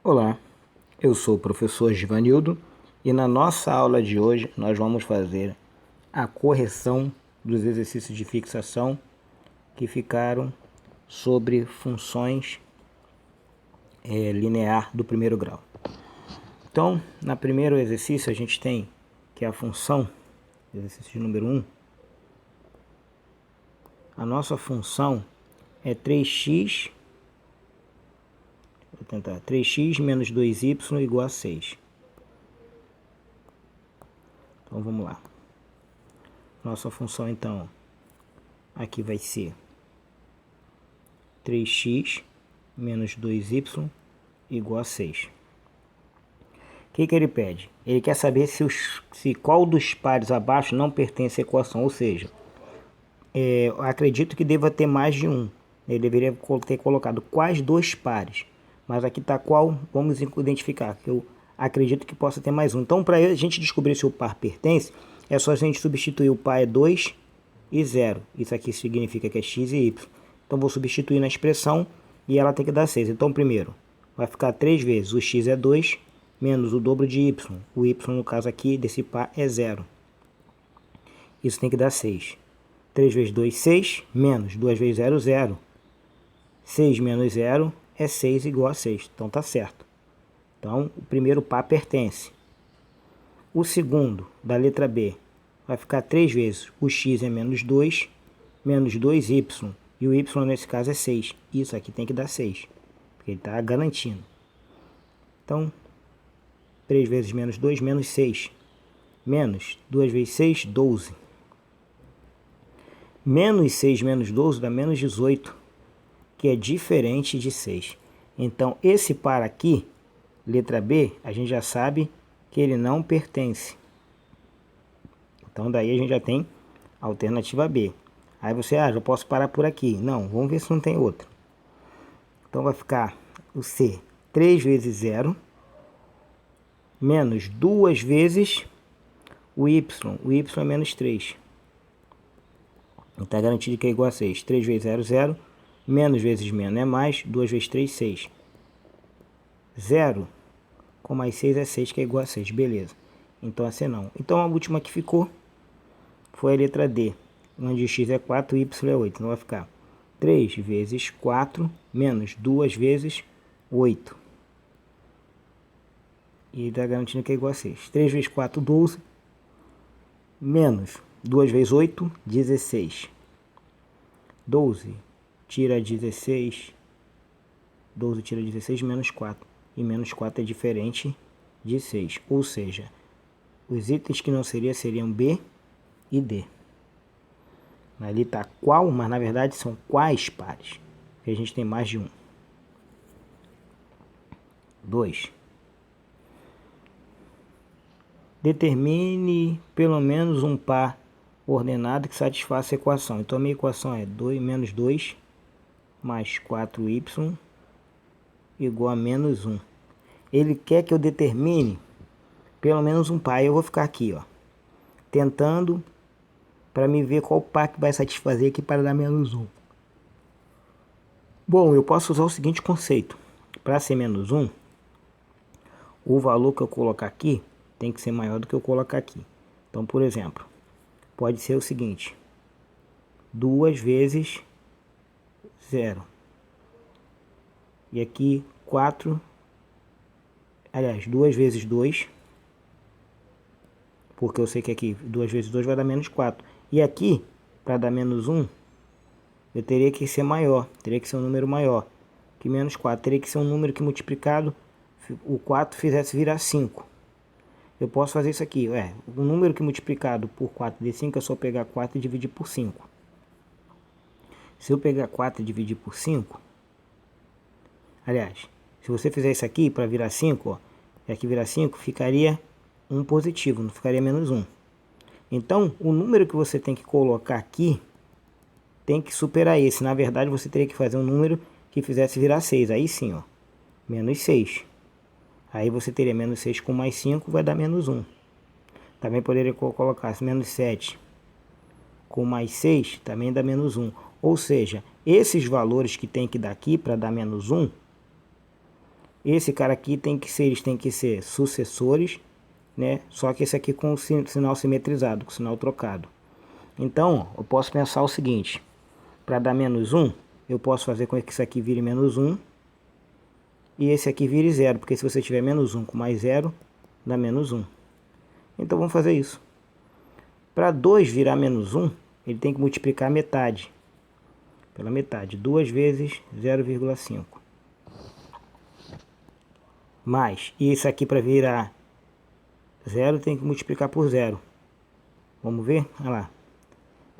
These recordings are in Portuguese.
Olá, eu sou o professor Givanildo e na nossa aula de hoje nós vamos fazer a correção dos exercícios de fixação que ficaram sobre funções linear do primeiro grau. Então, no primeiro exercício a gente tem que a função, exercício de número 1, a nossa função é 3x, vou tentar, 3x menos 2y igual a 6. Então vamos lá. Nossa função então aqui vai ser 3x menos 2y igual a 6. O que ele pede? Ele quer saber se qual dos pares abaixo não pertence à equação, ou seja, eu acredito que deva ter mais de um. Ele deveria ter colocado quais dois pares, mas aqui está qual, vamos identificar, que eu acredito que possa ter mais um. Então, para a gente descobrir se o par pertence, é só a gente substituir o par é 2 e 0. Isso aqui significa que é x e y. Então, vou substituir na expressão e ela tem que dar 6. Então, primeiro, vai ficar 3 vezes o x é 2, menos o dobro de y. O y, no caso aqui, desse par é 0. Isso tem que dar 6. 3 vezes 2, 6, menos 2 vezes 0, 0. 6 menos 0 é 6 igual a 6. Então, tá certo. Então, o primeiro par pertence. O segundo, da letra B, vai ficar 3 vezes o x é menos 2, menos 2y. E o y, nesse caso, é 6. Isso aqui tem que dar 6, porque ele está garantindo. Então, 3 vezes menos 2, menos 6. Menos 2 vezes 6, 12. Menos 6 menos 12 dá menos 18, que é diferente de 6. Então, esse par aqui, letra B, a gente já sabe que ele não pertence. Então, daí a gente já tem a alternativa B. Aí você, já posso parar por aqui. Não, vamos ver se não tem outra. Então, vai ficar o C, 3 vezes 0, menos 2 vezes o y é menos 3. Está garantido que é igual a 6. 3 vezes 0, 0. Menos vezes menos é mais. 2 vezes 3, 6. 0 com mais 6 é 6, que é igual a 6. Beleza. Então, a C não. Então, a última que ficou foi a letra D, onde x é 4 e y é 8. Então, vai ficar 3 vezes 4 menos 2 vezes 8. E está garantindo que é igual a 6. 3 vezes 4, 12. Menos 2 vezes 8, 16. 12 tira 16. 12 tira 16, menos 4. E menos 4 é diferente de 6. Ou seja, os itens que não seriam B e D. Ali está qual, mas na verdade são quais pares. Porque a gente tem mais de um. 2. Determine pelo menos um par ordenado que satisfaça a equação. Então, a minha equação é 2 menos 2 mais 4y igual a menos 1. Ele quer que eu determine pelo menos um par. Eu vou ficar aqui, tentando para me ver qual par que vai satisfazer aqui para dar menos 1. Bom, eu posso usar o seguinte conceito. Para ser menos 1, o valor que eu colocar aqui tem que ser maior do que eu colocar aqui. Então, por exemplo, pode ser o seguinte: 2 vezes 0. E aqui 4, aliás, 2 vezes 2, porque eu sei que aqui 2 vezes 2 vai dar menos 4. E aqui, para dar menos 1, eu teria que ser maior, teria que ser um número maior que menos 4. Teria que ser um número que multiplicado, o 4 fizesse virar 5. Eu posso fazer isso aqui, o número que multiplicado por 4 de 5 é só pegar 4 e dividir por 5. Se eu pegar 4 e dividir por 5, aliás, se você fizer isso aqui para virar 5, e aqui virar 5, ficaria um positivo, não ficaria menos 1. Então, o número que você tem que colocar aqui tem que superar esse. Na verdade, você teria que fazer um número que fizesse virar 6. Aí sim, menos 6. Aí você teria menos 6 com mais 5, vai dar menos 1. Também poderia colocar menos 7 com mais 6, também dá menos 1. Ou seja, esses valores que tem que dar aqui para dar menos 1, Esse cara aqui eles têm que ser sucessores, né? Só que esse aqui com o sinal simetrizado, com o sinal trocado. Então, eu posso pensar o seguinte, para dar menos 1, eu posso fazer com que isso aqui vire menos 1 e esse aqui vire 0, porque se você tiver menos 1 com mais 0, dá menos 1. Então vamos fazer isso. Para 2 virar menos 1, ele tem que multiplicar a metade pela metade. 2 vezes 0,5. Mais, e isso aqui para virar 0 tem que multiplicar por 0. Vamos ver? Olha lá.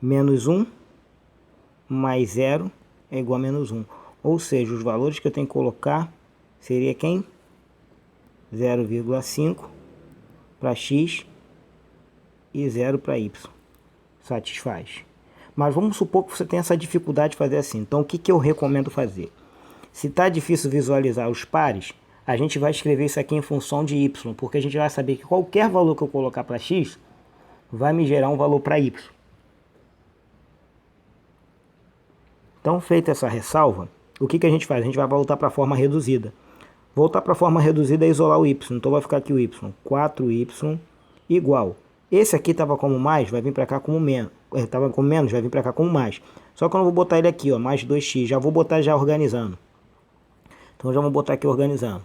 Menos 1 mais 0 é igual a menos 1. Ou seja, os valores que eu tenho que colocar seria quem? 0,5 para x e 0 para y. Satisfaz. Mas vamos supor que você tenha essa dificuldade de fazer assim. Então o que eu recomendo fazer? Se está difícil visualizar os pares, a gente vai escrever isso aqui em função de y, porque a gente vai saber que qualquer valor que eu colocar para x vai me gerar um valor para y. Então, feita essa ressalva, o que a gente faz? A gente vai voltar para a forma reduzida. Voltar para a forma reduzida é isolar o y. Então vai ficar aqui o y. 4y igual. Esse aqui estava como mais, vai vir para cá como menos. Estava como menos, vai vir para cá como mais. Só que eu não vou botar ele aqui, ó, mais 2x. Já vou botar já organizando. Então já vou botar aqui organizando.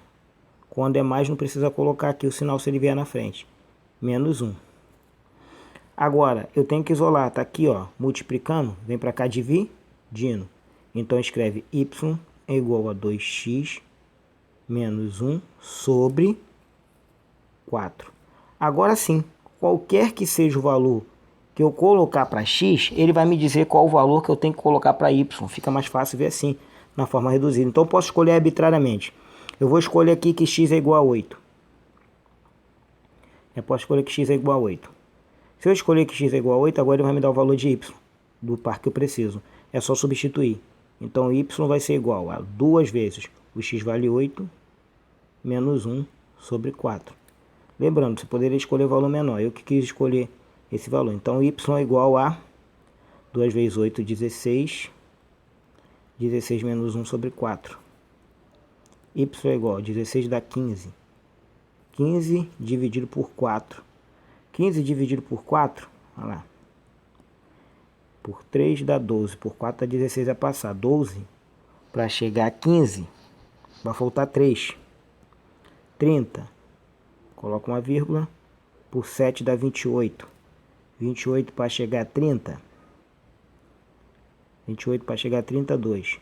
Quando é mais, não precisa colocar aqui o sinal se ele vier na frente. Menos 1. Agora, eu tenho que isolar. Tá aqui, ó, multiplicando. Vem para cá dividindo. Então escreve y é igual a 2x menos 1 sobre 4. Agora sim, qualquer que seja o valor que eu colocar para x, ele vai me dizer qual o valor que eu tenho que colocar para y. Fica mais fácil ver assim, na forma reduzida. Então eu posso escolher arbitrariamente. Eu vou escolher aqui que x é igual a 8. Eu posso escolher que x é igual a 8. Se eu escolher que x é igual a 8, agora ele vai me dar o valor de y, do par que eu preciso. É só substituir. Então y vai ser igual a 2 vezes o x vale 8 menos 1 sobre 4. Lembrando, você poderia escolher o valor menor. Eu que quis escolher esse valor. Então y é igual a 2 vezes 8, 16. 16 menos 1 sobre 4. Y é igual a 16 dá 15. 15 dividido por 4. 15 dividido por 4, olha lá. Por 3 dá 12. Por 4 dá 16 a passar. 12 para chegar a 15, vai faltar 3. 30. Coloca uma vírgula. Por 7 dá 28. 28 para chegar a 30. 28 para chegar a 32.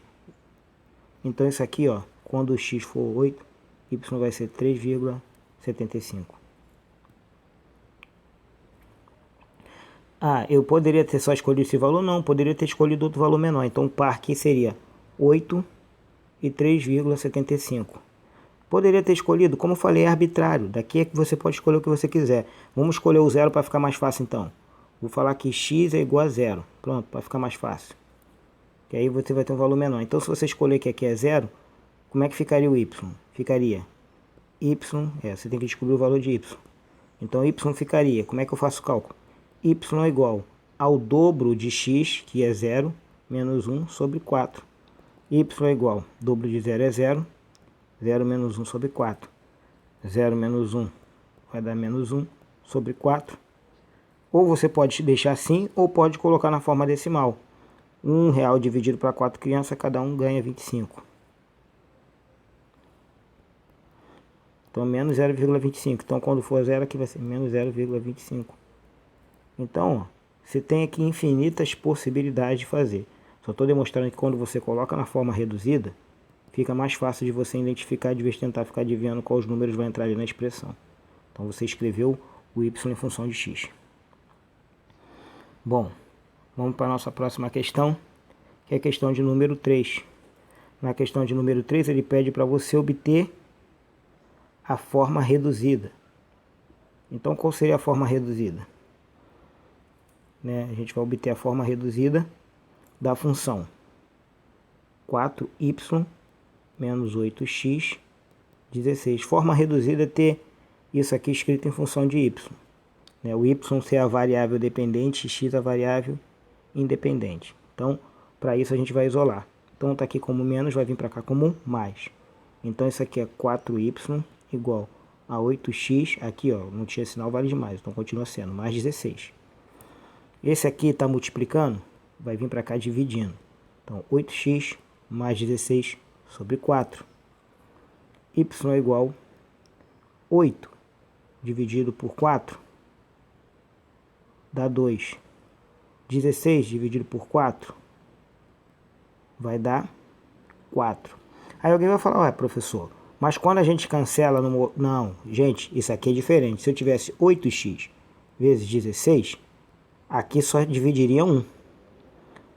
Então isso aqui, ó, quando o x for 8, y vai ser 3,75. Ah, eu poderia ter só escolhido esse valor? Não, poderia ter escolhido outro valor menor. Então o par aqui seria 8 e 3,75. Poderia ter escolhido, como eu falei, é arbitrário. Daqui é que você pode escolher o que você quiser. Vamos escolher o 0 para ficar mais fácil então. Vou falar que x é igual a 0. Pronto, para ficar mais fácil. Que aí você vai ter um valor menor. Então se você escolher que aqui é 0, como é que ficaria o y? Ficaria y, você tem que descobrir o valor de y. Então y ficaria, como é que eu faço o cálculo? Y é igual ao dobro de x, que é 0, menos 1 sobre 4. Y é igual, dobro de 0 é 0, 0 menos 1 sobre 4. 0 menos 1 vai dar menos 1 sobre 4. Ou você pode deixar assim, ou pode colocar na forma decimal. R$1 dividido para 4 crianças, cada um ganha 25. Então, menos 0,25. Então, quando for 0, aqui vai ser menos 0,25. Então, ó, você tem aqui infinitas possibilidades de fazer. Só estou demonstrando que quando você coloca na forma reduzida, fica mais fácil de você identificar, de vez de tentar ficar adivinhando quais números vão entrar ali na expressão. Então, você escreveu o y em função de x. Bom, vamos para a nossa próxima questão, que é a questão de número 3. Na questão de número 3, ele pede para você obter a forma reduzida. Então, qual seria a forma reduzida? A gente vai obter a forma reduzida da função 4y menos 8x, 16. Forma reduzida é ter isso aqui escrito em função de y. O y ser a variável dependente e x a variável independente. Então, para isso a gente vai isolar. Então, está aqui como menos, vai vir para cá como mais. Então isso aqui é 4y igual a 8x. Aqui ó, não tinha sinal, vale demais, então continua sendo mais 16. Esse aqui está multiplicando, vai vir para cá dividindo. Então 8x mais 16 sobre 4. Y é igual a 8 dividido por 4 dá 2. 16 dividido por 4 vai dar 4. Aí alguém vai falar, ué, professor, mas quando a gente cancela no... Não, gente, isso aqui é diferente. Se eu tivesse 8x vezes 16, aqui só dividiria 1.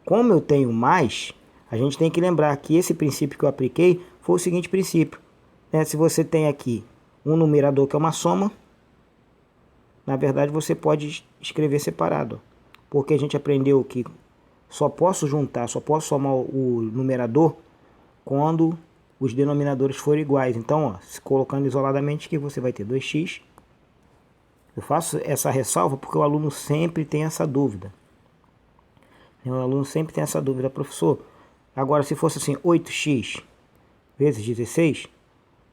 Como eu tenho mais, a gente tem que lembrar que esse princípio que eu apliquei foi o seguinte princípio. Se você tem aqui um numerador que é uma soma, na verdade você pode escrever separado. Porque a gente aprendeu que só posso juntar, só posso somar o numerador quando os denominadores forem iguais. Então, ó, se colocando isoladamente aqui, você vai ter 2x. Eu faço essa ressalva porque o aluno sempre tem essa dúvida. O aluno sempre tem essa dúvida, professor. Agora, se fosse assim, 8x vezes 16,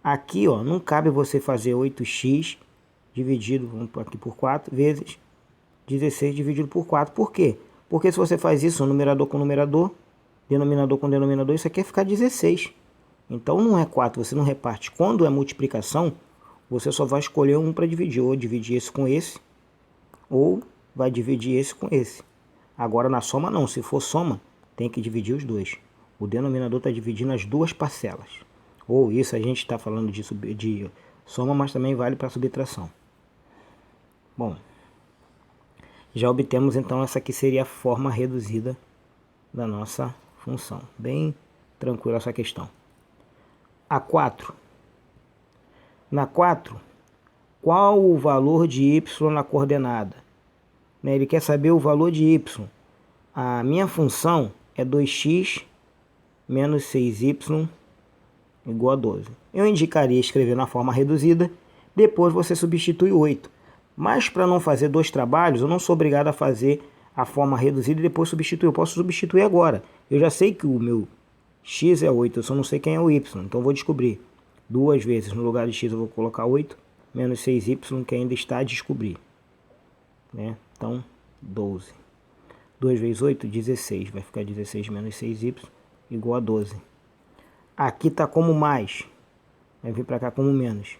aqui, ó, não cabe você fazer 8x dividido, vamos aqui por 4, vezes 16 dividido por 4. Por quê? Porque se você faz isso, numerador com numerador, denominador com denominador, isso aqui vai ficar 16. Então não é 4, você não reparte. Quando é multiplicação, você só vai escolher um para dividir. Ou dividir esse com esse, ou vai dividir esse com esse. Agora na soma não, se for soma, tem que dividir os dois. O denominador está dividindo as duas parcelas. Ou isso a gente está falando de soma, mas também vale para subtração. Bom, já obtemos então essa aqui seria a forma reduzida da nossa função. Bem tranquila essa questão. A 4. Na 4, qual o valor de y na coordenada? Ele quer saber o valor de y. A minha função é 2x menos 6y igual a 12. Eu indicaria escrever na forma reduzida, depois você substitui 8. Mas para não fazer dois trabalhos, eu não sou obrigado a fazer a forma reduzida e depois substituir. Eu posso substituir agora. Eu já sei que o meu x é 8, eu só não sei quem é o y. Então eu vou descobrir. Duas vezes no lugar de x eu vou colocar 8, menos 6y, que ainda está a descobrir. Então, 12. 2 vezes 8, 16. Vai ficar 16 menos 6y igual a 12. Aqui está como mais. Vai vir para cá como menos.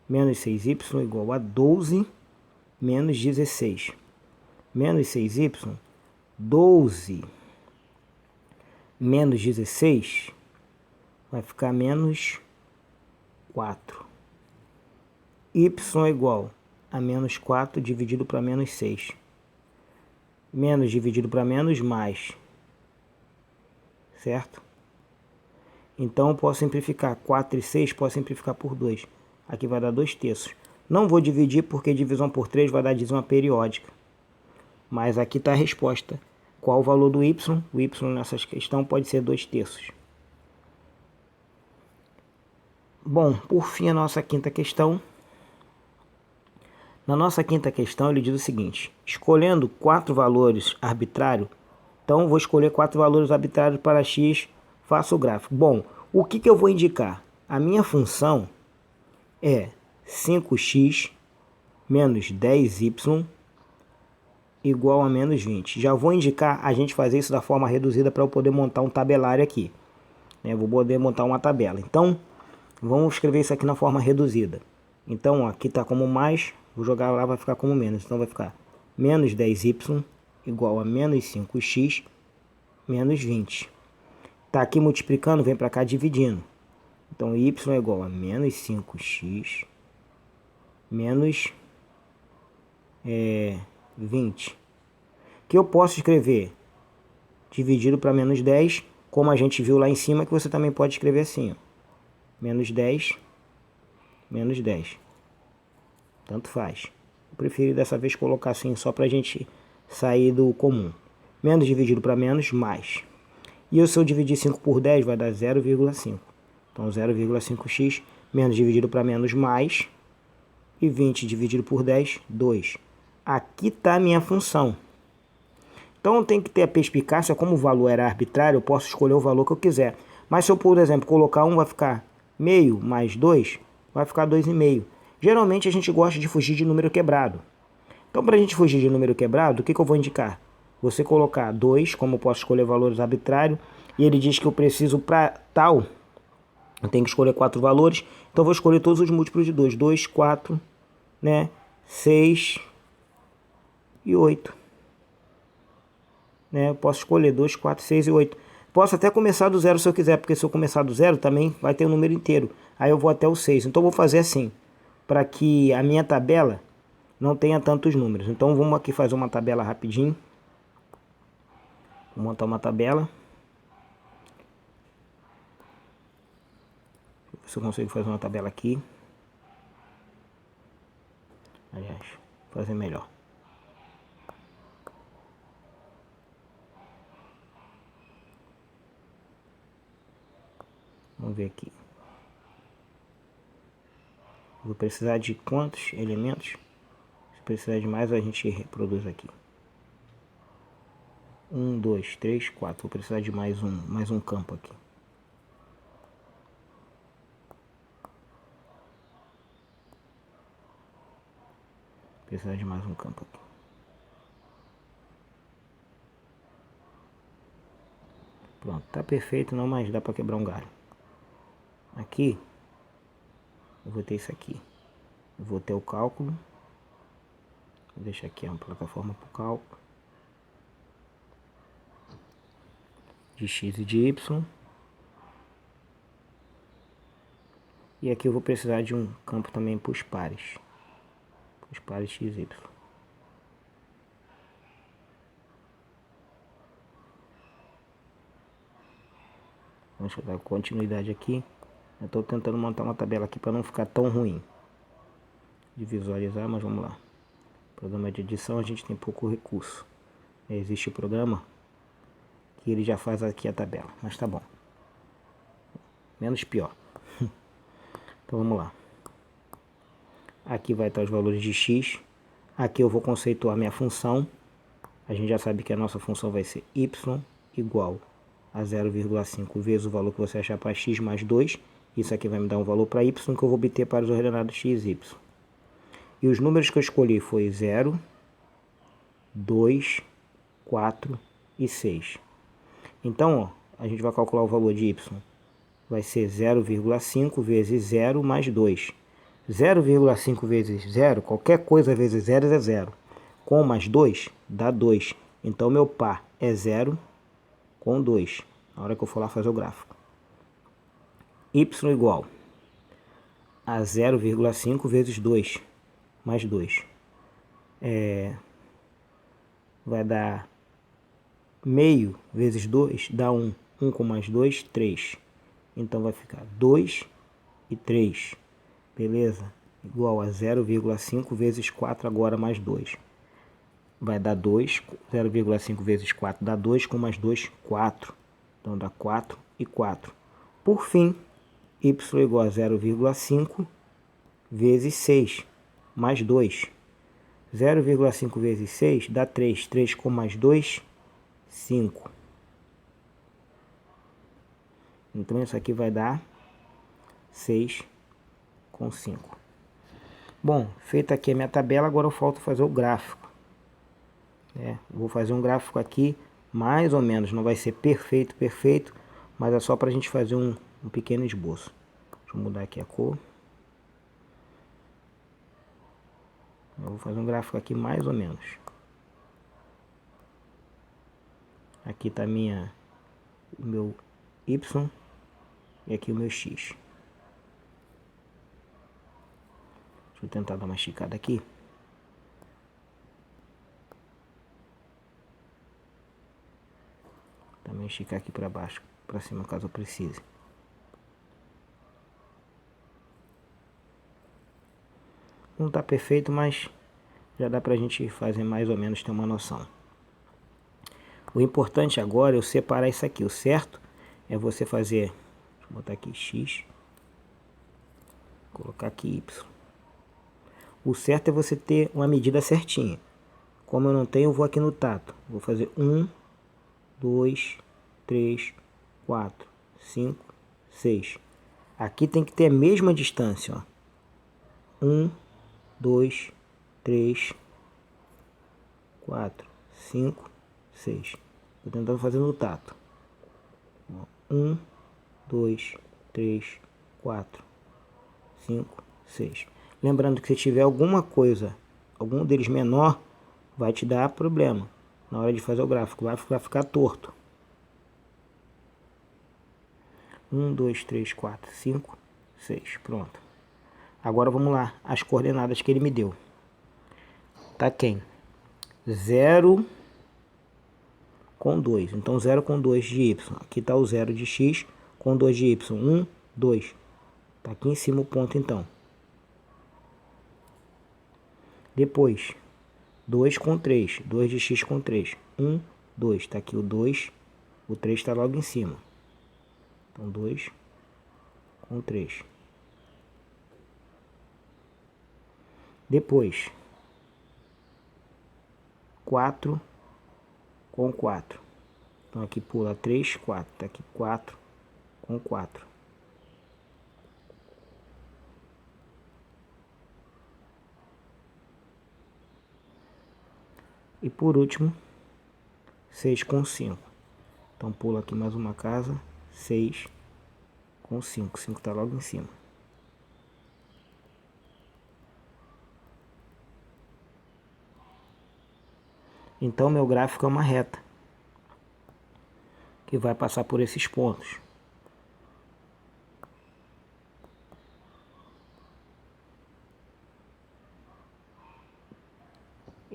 Menos 6y igual a 12 menos 16. Menos 6y, 12 menos 16 vai ficar menos 4. Y é igual a menos 4 dividido para menos 6. Menos dividido para menos mais. Certo? Então eu posso simplificar 4 e 6, posso simplificar por 2. Aqui vai dar 2 terços. Não vou dividir porque divisão por 3 vai dar divisão periódica. Mas aqui está a resposta. Qual o valor do y? O y nessa questão pode ser 2 terços. Bom, por fim a nossa quinta questão. Na nossa quinta questão ele diz o seguinte. Escolhendo 4 valores arbitrários. Então vou escolher 4 valores arbitrários para x. Faço o gráfico. Bom, o que eu vou indicar? A minha função é 5x menos 10y igual a menos 20. Já vou indicar a gente fazer isso da forma reduzida para eu poder montar um tabelário aqui. Vou poder montar uma tabela. Então, vamos escrever isso aqui na forma reduzida. Então, ó, aqui está como mais, vou jogar lá, vai ficar como menos. Então, vai ficar menos 10y igual a menos 5x menos 20. Está aqui multiplicando, vem para cá dividindo. Então, y é igual a menos 5x menos 20. Que eu posso escrever dividido para menos 10, como a gente viu lá em cima, que você também pode escrever assim, ó. Menos 10, menos 10. Tanto faz. Eu preferi dessa vez colocar assim, só para a gente sair do comum. Menos dividido para menos, mais. E se eu dividir 5 por 10, vai dar 0,5. Então, 0,5x, menos dividido para menos, mais. E 20 dividido por 10, 2. Aqui está a minha função. Então, eu tenho que ter a perspicácia, como o valor era arbitrário, eu posso escolher o valor que eu quiser. Mas se eu, por exemplo, colocar 1, vai ficar meio mais 2 vai ficar 2,5. Geralmente a gente gosta de fugir de número quebrado. Então, para a gente fugir de número quebrado, o que eu vou indicar? Você colocar 2, como eu posso escolher valores arbitrários, e ele diz que eu preciso para tal, eu tenho que escolher 4 valores, então eu vou escolher todos os múltiplos de 2. 2, 4, né? 6 e 8. Né? Eu posso escolher 2, 4, 6 e 8. Posso até começar do zero se eu quiser, porque se eu começar do zero também vai ter o número inteiro. Aí eu vou até o 6. Então eu vou fazer assim, para que a minha tabela não tenha tantos números. Então vamos aqui fazer uma tabela rapidinho. Vou montar uma tabela. Se eu consigo fazer uma tabela aqui. Aliás, fazer melhor. Vamos ver aqui. Vou precisar de quantos elementos? Se precisar de mais, a gente reproduz aqui. 1, 2, 3, 4. Vou precisar de mais um campo aqui. Precisar de mais um campo aqui. Pronto, tá perfeito, não mais dá para quebrar um galho. Aqui, eu vou ter isso aqui. Eu vou ter o cálculo. Vou deixar aqui uma plataforma para o cálculo. De x e de y. E aqui eu vou precisar de um campo também para os pares. Os pares x e y. Vamos dar continuidade aqui. Eu estou tentando montar uma tabela aqui para não ficar tão ruim de visualizar, mas vamos lá. Programa de edição, a gente tem pouco recurso. Existe o programa que ele já faz aqui a tabela, mas tá bom. Menos pior. Então vamos lá. Aqui vai estar os valores de x. Aqui eu vou conceituar minha função. A gente já sabe que a nossa função vai ser y igual a 0,5 vezes o valor que você achar para x mais 2. Isso aqui vai me dar um valor para y que eu vou obter para os ordenados x e y. E os números que eu escolhi foi 0, 2, 4 e 6. Então, ó, a gente vai calcular o valor de y. Vai ser 0,5 vezes 0 mais 2. 0,5 vezes 0, qualquer coisa vezes 0 é 0. Com mais 2 dá 2. Então, meu par é 0 com 2. Na hora que eu for lá fazer o gráfico. Y igual a 0,5 vezes 2 mais 2. Vai dar meio vezes 2 dá 1. 1 com mais 2, 3. Então vai ficar 2 e 3. Beleza? Igual a 0,5 vezes 4 agora mais 2. Vai dar 2. 0,5 vezes 4 dá 2. Com mais 2, 4. Então dá 4 e 4. Por fim, y igual a 0,5 vezes 6 mais 2. 0,5 vezes 6 dá 3. 3 com mais 2, 5. Então isso aqui vai dar 6 com 5. Bom, feita aqui a minha tabela, agora eu falta fazer o gráfico. Vou fazer um gráfico aqui, mais ou menos, não vai ser perfeito, mas é só para a gente fazer um pequeno esboço. Deixa eu mudar aqui a cor. Eu vou fazer um gráfico aqui mais ou menos. Aqui está o meu y e aqui o meu x. Deixa eu tentar dar uma esticada aqui. Também esticar aqui para baixo, para cima caso eu precise. Não está perfeito, mas já dá para a gente fazer mais ou menos, ter uma noção. O importante agora é eu separar isso aqui. O certo é você fazer, deixa eu botar aqui x, colocar aqui y. O certo é você ter uma medida certinha. Como eu não tenho, eu vou aqui no tato. Vou fazer 1, 2, 3, 4, 5, 6. Aqui tem que ter a mesma distância, ó. 1, 2, 3, 4, 5, 6. Estou tentando fazer no tato. 1, 2, 3, 4, 5, 6. Lembrando que se tiver alguma coisa, algum deles menor, vai te dar problema na hora de fazer o gráfico. Vai ficar torto. 1, 2, 3, 4, 5, 6. Pronto. Agora vamos lá, as coordenadas que ele me deu. Tá quem? 0 com 2. Então 0 com 2 de y. Aqui está o 0 de x com 2 de y. 1, 2. Está aqui em cima o ponto então. Depois, 2 com 3. 2 de x com 3. 1, 2. Está aqui o 2. O 3 está logo em cima. Então 2 com 3. Depois, 4 com 4. Então aqui pula 3, 4. Está aqui 4 com 4. E por último, 6 com 5. Então pula aqui mais uma casa, 6 com 5. 5 está logo em cima. Então meu gráfico é uma reta que vai passar por esses pontos.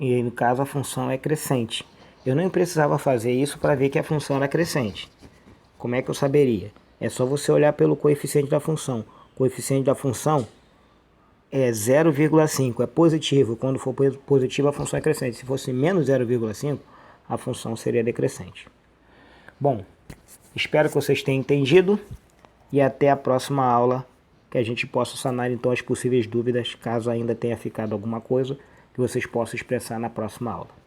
E aí, no caso, a função é crescente. Eu nem precisava fazer isso para ver que a função era crescente. Como é que eu saberia? É só você olhar pelo coeficiente da função. O coeficiente da função é 0,5, é positivo. Quando for positivo, a função é crescente. Se fosse menos 0,5, a função seria decrescente. Bom, espero que vocês tenham entendido e até a próxima aula, que a gente possa sanar então as possíveis dúvidas, caso ainda tenha ficado alguma coisa que vocês possam expressar na próxima aula.